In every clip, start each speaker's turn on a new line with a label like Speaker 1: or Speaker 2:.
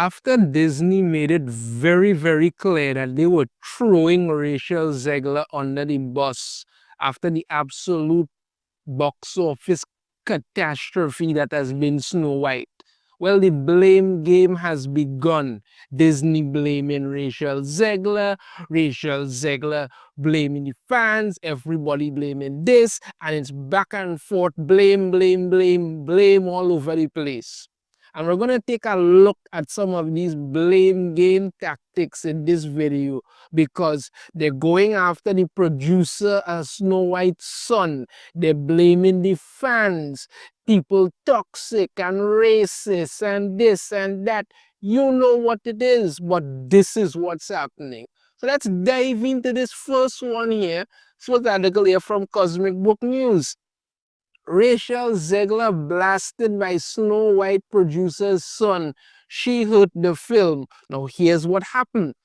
Speaker 1: after Disney made it very, very clear that they were throwing Rachel Zegler under the bus after the absolute box office catastrophe that has been Snow White. Well, the blame game has begun. Disney blaming Rachel Zegler blaming the fans, everybody blaming this, and it's back and forth, blame, blame, blame, blame all over the place. And we're going to take a look at some of these blame game tactics in this video because they're going after the producer of Snow White's son. They're blaming the fans, people toxic and racist and this and that. You know what it is, but this is what's happening. So let's dive into this first one here. First article here from Cosmic Book News. Rachel Zegler blasted by Snow White producer's son. She hurt the film. Now here's what happened.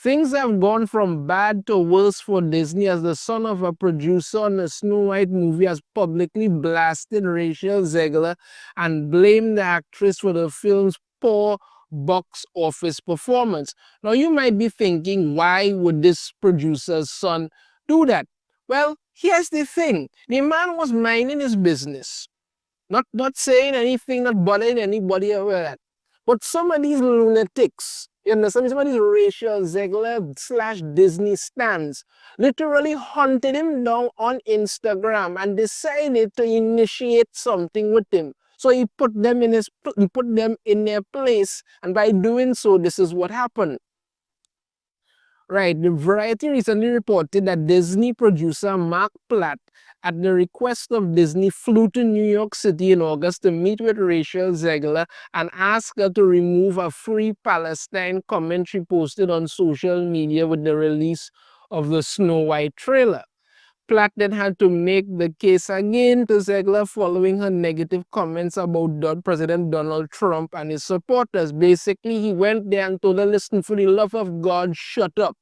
Speaker 1: Things have gone from bad to worse for Disney as the son of a producer on the Snow White movie has publicly blasted Rachel Zegler and blamed the actress for the film's poor box office performance. Now you might be thinking, why would this producer's son do that? Well, here's the thing. The man was minding his business. Not saying anything, not bothering anybody over that. But some of these lunatics, you understand, some of these Rachel Zegler slash Disney stans literally hunted him down on Instagram and decided to initiate something with him. So he put them in their place, and by doing so, this is what happened. Right, the Variety recently reported that Disney producer Mark Platt, at the request of Disney, flew to New York City in August to meet with Rachel Zegler and ask her to remove a Free Palestine commentary posted on social media with the release of the Snow White trailer. Platt then had to make the case again to Zegler following her negative comments about President Donald Trump and his supporters. Basically, he went there and told her, listen, for the love of God, shut up.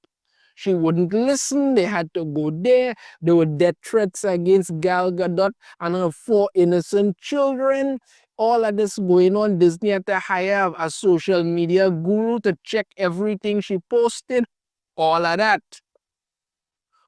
Speaker 1: She wouldn't listen. They had to go there. There were death threats against Gal Gadot and her 4 innocent children. All of this going on. Disney had to hire a social media guru to check everything she posted. All of that.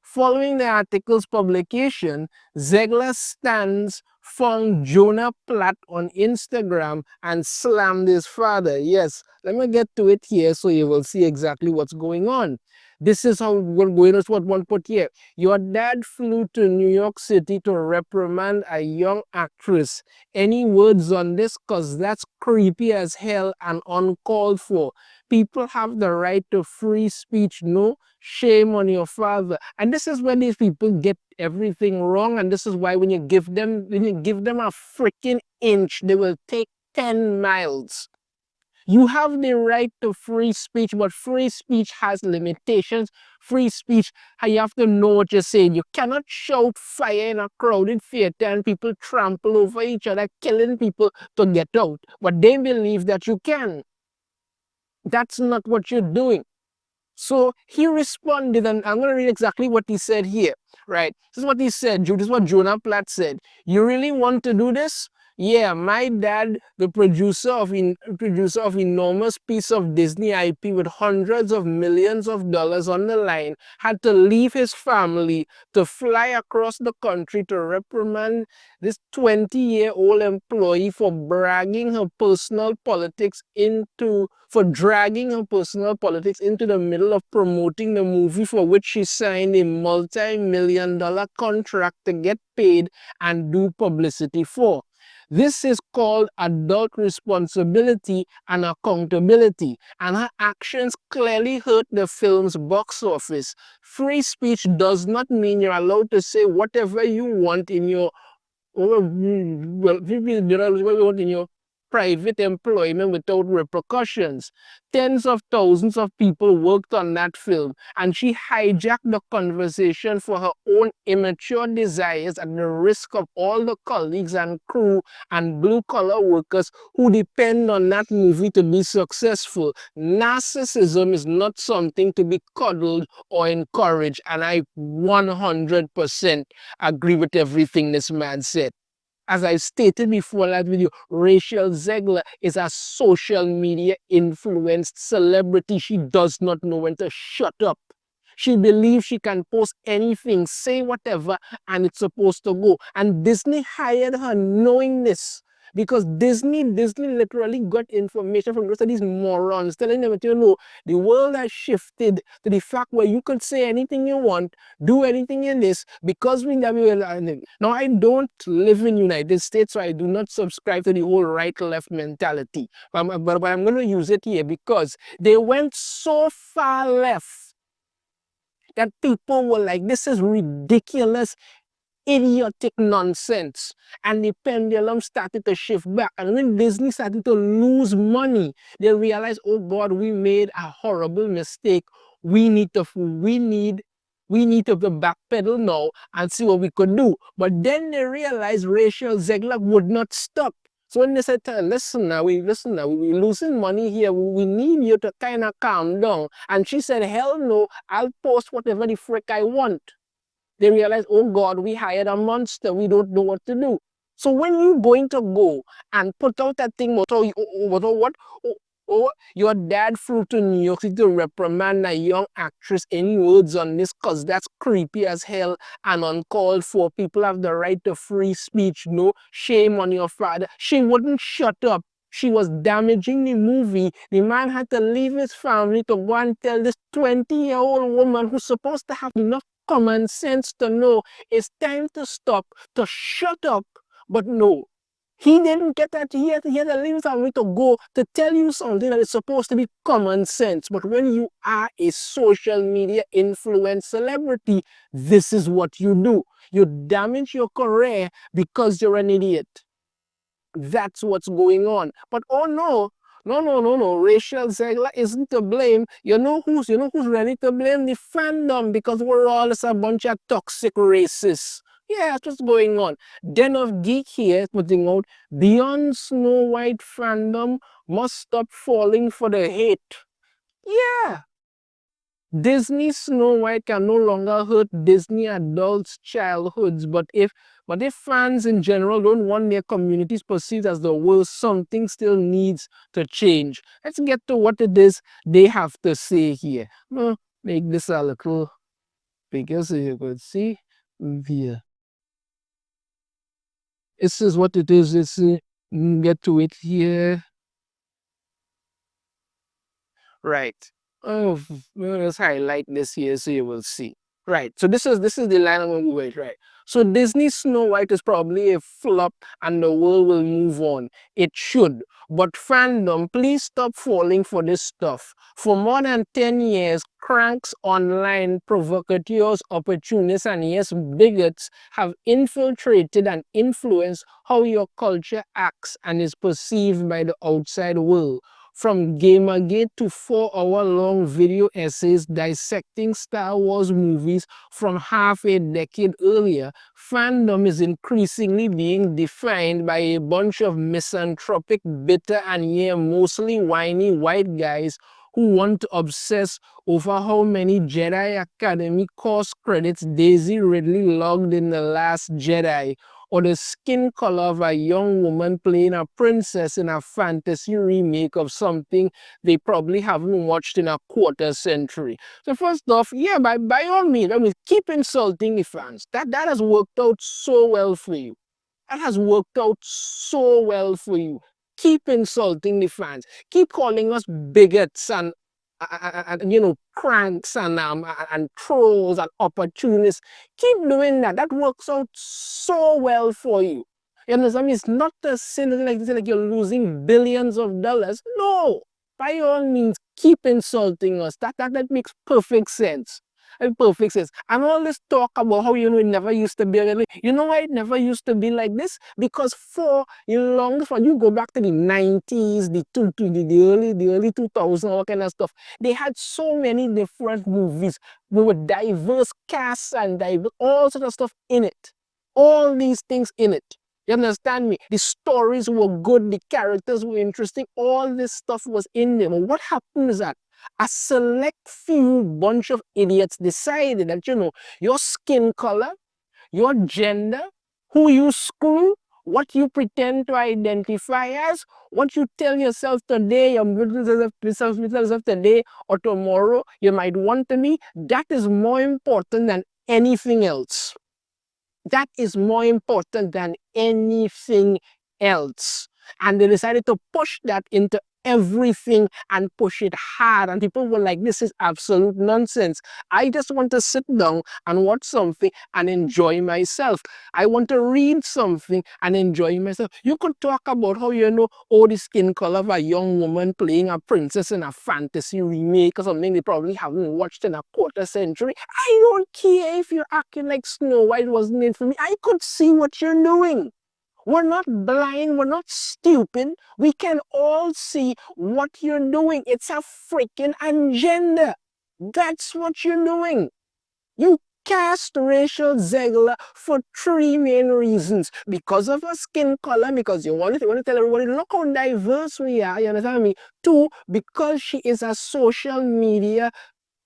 Speaker 1: Following the article's publication, Zegler stans found Jonah Platt on Instagram and slammed his father. Yes, let me get to it here so you will see exactly what's going on. This is how we're going to what one put here. Your dad flew to New York City to reprimand a young actress. Any words on this? Because that's creepy as hell and uncalled for. People have the right to free speech. No, shame on your father. And this is when these people get everything wrong. And this is why when you give them a freaking inch, they will take 10 miles. You have the right to free speech, but free speech has limitations. Free speech, you have to know what you're saying. You cannot shout fire in a crowded theater and people trample over each other, killing people to get out. But they believe that you can. That's not what you're doing. So he responded, and I'm going to read exactly what he said here, right? This is what he said. This is what Jonah Platt said. You really want to do this? Yeah, my dad, the producer of enormous piece of Disney IP with hundreds of millions of dollars on the line, had to leave his family to fly across the country to reprimand this 20-year-old employee for dragging her personal politics into the middle of promoting the movie for which she signed a multi-million-dollar contract to get paid and do publicity for. This is called adult responsibility and accountability, and her actions clearly hurt the film's box office. Free speech does not mean you're allowed to say whatever you want in your private employment without repercussions. Tens of thousands of people worked on that film, and she hijacked the conversation for her own immature desires at the risk of all the colleagues and crew and blue-collar workers who depend on that movie to be successful. Narcissism is not something to be coddled or encouraged, and I 100% agree with everything this man said. As I stated before that video, Rachel Zegler is a social media influenced celebrity. She does not know when to shut up. She believes she can post anything, say whatever, and it's supposed to go. And Disney hired her knowing this. Because Disney literally got information from the rest of these morons telling them that, the world has shifted to the fact where you could say anything you want, do anything in this, because we never will. Now, I don't live in United States, so I do not subscribe to the whole right-left mentality. But I'm going to use it here because they went so far left that people were like, this is ridiculous, idiotic nonsense. And the pendulum started to shift back. And when Disney started to lose money, they realized, oh God, we made a horrible mistake. We need to backpedal now and see what we could do. But then they realized Rachel Zegler would not stop. So when they said, listen now, we're losing money here. We need you to kind of calm down. And she said, hell no, I'll post whatever the frick I want. They realize, oh God, we hired a monster. We don't know what to do. So when you're going to go and put out that thing, your dad flew to New York City to reprimand a young actress. Any words on this? Because that's creepy as hell and uncalled for. People have the right to free speech. No shame on your father. She wouldn't shut up. She was damaging the movie. The man had to leave his family to go and tell this 20-year-old woman who's supposed to have enough common sense to know it's time to stop, to shut up. But no, he didn't get that. He had to leave his family to go to tell you something that is supposed to be common sense. But when you are a social media influence celebrity, this is what you do. You damage your career because you're an idiot. That's what's going on. But oh no, no. Rachel Zegler isn't to blame. You know who's ready to blame? The fandom, because we're all just a bunch of toxic racists. Yeah, that's what's going on. Den of Geek here putting out Beyond Snow White fandom must stop falling for the hate. Yeah, Disney Snow White can no longer hurt Disney adults' childhoods, but if fans in general don't want their communities perceived as the worst, something still needs to change. Let's get to what it is they have to say here. Make this a little bigger so you could see here. This is what it is. Get to it here. Right. Oh, let's highlight this here so you will see. Right. So this is the line I'm going to wait. Right. So Disney Snow White is probably a flop and the world will move on. It should. But fandom, please stop falling for this stuff. For more than 10 years, cranks online, provocateurs, opportunists, and yes, bigots have infiltrated and influenced how your culture acts and is perceived by the outside world. From Gamergate to 4-hour-long video essays dissecting Star Wars movies from half a decade earlier, fandom is increasingly being defined by a bunch of misanthropic, bitter, and mostly whiny white guys who want to obsess over how many Jedi Academy course credits Daisy Ridley logged in The Last Jedi, or the skin color of a young woman playing a princess in a fantasy remake of something they probably haven't watched in a quarter century. So first off, yeah, by all means, keep insulting the fans. That has worked out so well for you. That has worked out so well for you. Keep insulting the fans. Keep calling us bigots and cranks and trolls and opportunists. Keep doing that. That works out so well for you. You understand? I mean, it's not a sin like you're losing billions of dollars. No. By all means, keep insulting us. That makes perfect sense. Perfect sense. And all this talk about how it never used to be like this. You know why it never used to be like this? Because for you go back to the 90s, the early 2000s, all kind of stuff. They had so many different movies with diverse casts and all sort of stuff in it. All these things in it. You understand me? The stories were good, the characters were interesting, all this stuff was in them. And what happened is that a select few bunch of idiots decided that, your skin color, your gender, who you screw, what you pretend to identify as, what you tell yourself today, your middle self today or tomorrow, you might want to be, that is more important than anything else. That is more important than anything else. And they decided to push that into everything and push it hard. And people were like, this is absolute nonsense. I just want to sit down and watch something and enjoy myself. I want to read something and enjoy myself. You could talk about how, oh, the skin color of a young woman playing a princess in a fantasy remake or something they probably haven't watched in a quarter century. I don't care if you're acting like Snow White wasn't it for me. I could see what you're doing. We're not blind, we're not stupid. We can all see what you're doing. It's a freaking agenda. That's what you're doing. You cast Rachel Zegler for three main reasons. Because of her skin color, because you want to tell everybody, look how diverse we are, you understand me? Two, because she is a social media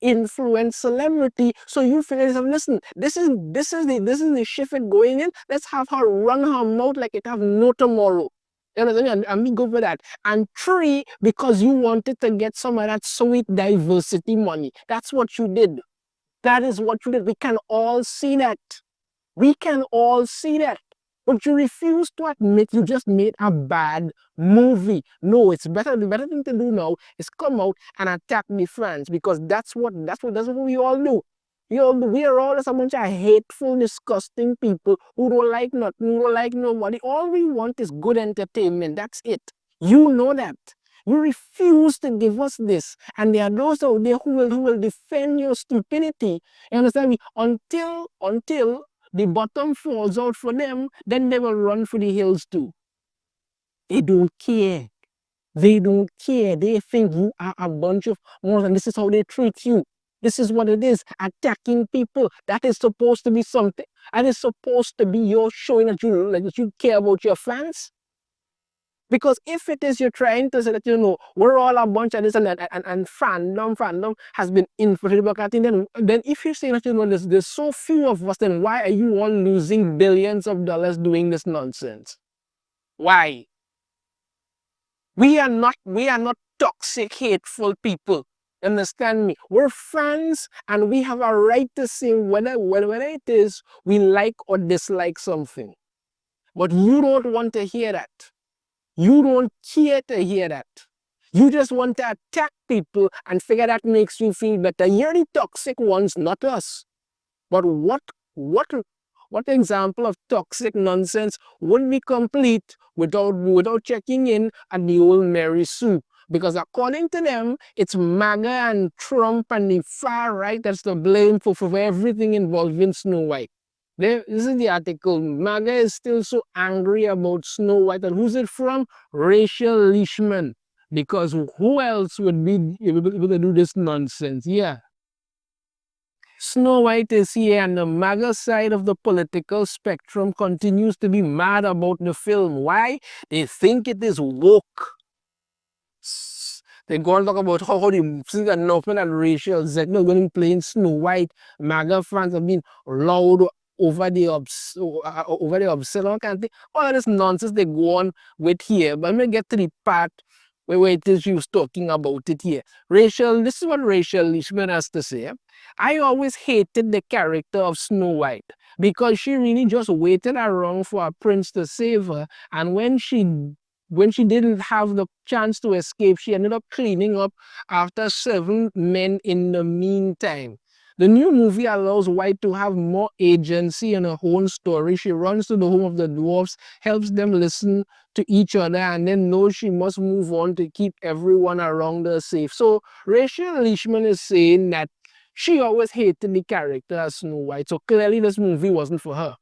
Speaker 1: influence celebrity. So you feel yourself, listen, this is the shift it going in. Let's have her run her mouth like it have no tomorrow. You know what I mean? And me go for that. And three, because you wanted to get some of that sweet diversity money. That's what you did. That is what you did. We can all see that. We can all see that. But you refuse to admit you just made a bad movie. No, it's better. The better thing to do now is come out and attack the fans, because that's what we all do. We are all just a bunch of hateful, disgusting people who don't like nothing, who don't like nobody. All we want is good entertainment. That's it. You know that. You refuse to give us this. And there are those out there who will defend your stupidity. You understand me? Until the bottom falls out for them, then they will run for the hills too. They don't care. They don't care. They think you are a bunch of morons, and this is how they treat you. This is what it is. Attacking people. That is supposed to be something. That is supposed to be your showing that you care about your fans. Because if it is you're trying to say that, we're all a bunch of this and fandom has been infiltrated by that thing, then if you're saying that, there's so few of us, then why are you all losing billions of dollars doing this nonsense? Why? We are not toxic, hateful people. Understand me? We're fans and we have a right to say whether it is we like or dislike something. But you don't want to hear that. You don't care to hear that. You just want to attack people and figure that makes you feel better. You're the toxic ones, not us. But what what example of toxic nonsense would be complete without checking in at the old Mary Sue? Because according to them, it's MAGA and Trump and the far right that's to blame for everything involving Snow White. This is the article. MAGA is still so angry about Snow White. And who's it from? Rachel Leishman. Because who else would be able to do this nonsense? Yeah. Snow White is here, and the MAGA side of the political spectrum continues to be mad about the film. Why? They think it is woke. They go and talk about how the season open and Rachel Zegler going to be playing Snow White. MAGA fans have been loud over the obsession kind of thing. All of this nonsense they go on with here. But let me get to the part where it is she was talking about it here. This is what Rachel Leishman has to say. I always hated the character of Snow White because she really just waited around for a prince to save her. And when she didn't have the chance to escape, she ended up cleaning up after 7 men in the meantime. The new movie allows White to have more agency in her own story. She runs to the home of the dwarfs, helps them listen to each other, and then knows she must move on to keep everyone around her safe. So Rachel Leishman is saying that she always hated the character as Snow White. So clearly this movie wasn't for her.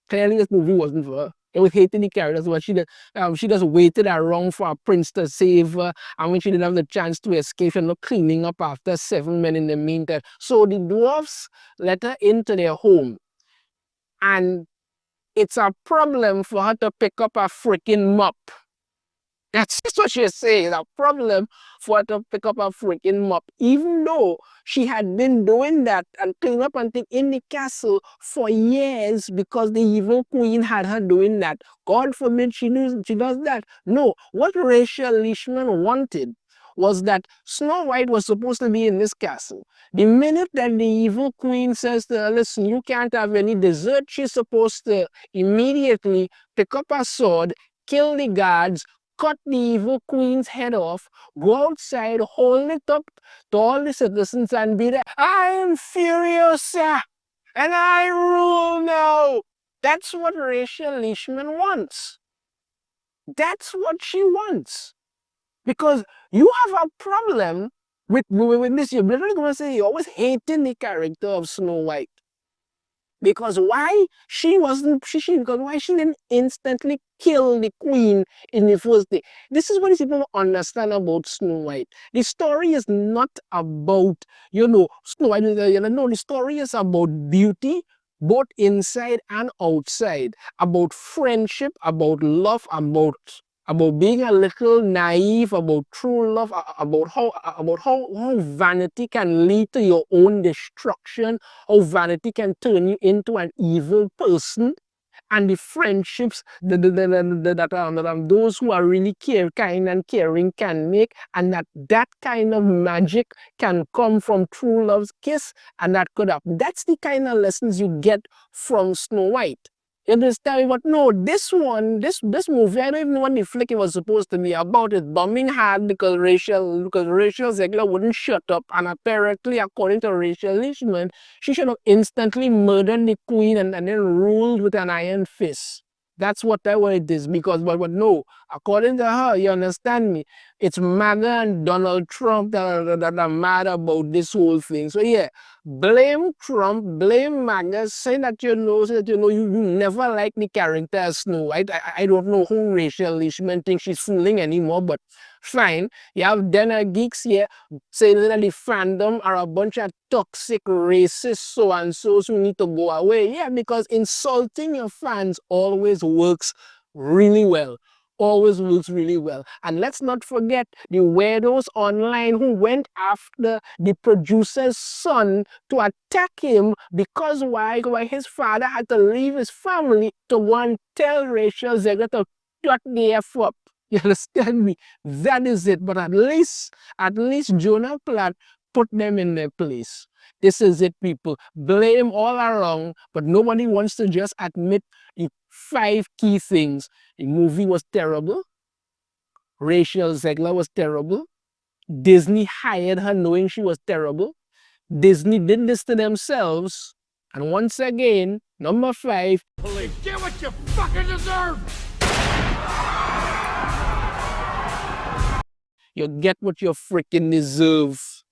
Speaker 1: Clearly this movie wasn't for her. It was hating the characters, but she just waited around for a prince to save her, and when she didn't have the chance to escape, she ended up cleaning up after 7 men in the meantime. So the dwarfs let her into their home, and it's a problem for her to pick up a freaking mop. That's what she's saying. A problem for her to pick up a freaking mop, even though she had been doing that and cleaning up and thing in the castle for years because the evil queen had her doing that. God forbid she does that. No, what Rachel Leishman wanted was that Snow White was supposed to be in this castle. The minute that the evil queen says to her, listen, you can't have any dessert, she's supposed to immediately pick up a sword, kill the guards, cut the evil queen's head off, go outside, hold it up to all the citizens and be there. I am furious, sir, and I rule now. That's what Rachel Leishman wants. That's what she wants. Because you have a problem with this. You're literally going to say you're always hating the character of Snow White. Because why she wasn't because why she didn't instantly kill the queen in the first day. This is what people don't understand about Snow White. The story is not about, Snow White. No, the story is about beauty, both inside and outside, about friendship, about love, about being a little naive, about true love, about how vanity can lead to your own destruction, how vanity can turn you into an evil person, and the friendships that those who are really kind and caring can make, and that kind of magic can come from true love's kiss, and that could happen. That's the kind of lessons you get from Snow White. You understand? But no, this movie, I don't even know what the flick it was supposed to be about. It bombing hard because Rachel Zegler wouldn't shut up, and apparently, according to Rachel Leishman, she should have instantly murdered the queen and then ruled with an iron fist. That's what it is. Because, but no, according to her, you understand me, it's MAGA and Donald Trump that are mad about this whole thing. So yeah, blame Trump, blame MAGA, say that you never like the character as Snow White. I don't know who Rachel Leishman thinks she's fooling anymore, but fine. You have dinner geeks here saying that the fandom are a bunch of toxic, racist, so-and-sos who need to go away. Yeah, because insulting your fans always works really well. Always works really well. And let's not forget the weirdos online who went after the producer's son to attack him because why? Why his father had to leave his family to go and tell Rachel Zegler to shut the F up. You understand me? That is it. But at least Jonah Platt put them in their place. This is it, people. Blame all around, but nobody wants to just admit the 5 key things. The movie was terrible. Rachel Zegler was terrible. Disney hired her knowing she was terrible. Disney did this to themselves. And once again, number 5.
Speaker 2: Police, get what you fucking deserve!
Speaker 1: You get what you freaking deserve.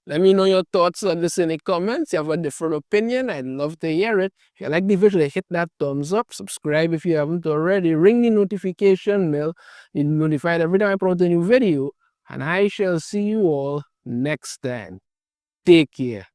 Speaker 1: Let me know your thoughts on this in the comments. If you have a different opinion, I'd love to hear it. If you like the video, hit that thumbs up. Subscribe if you haven't already. Ring the notification bell. You'll be notified every time I upload a new video. And I shall see you all next time. Take care.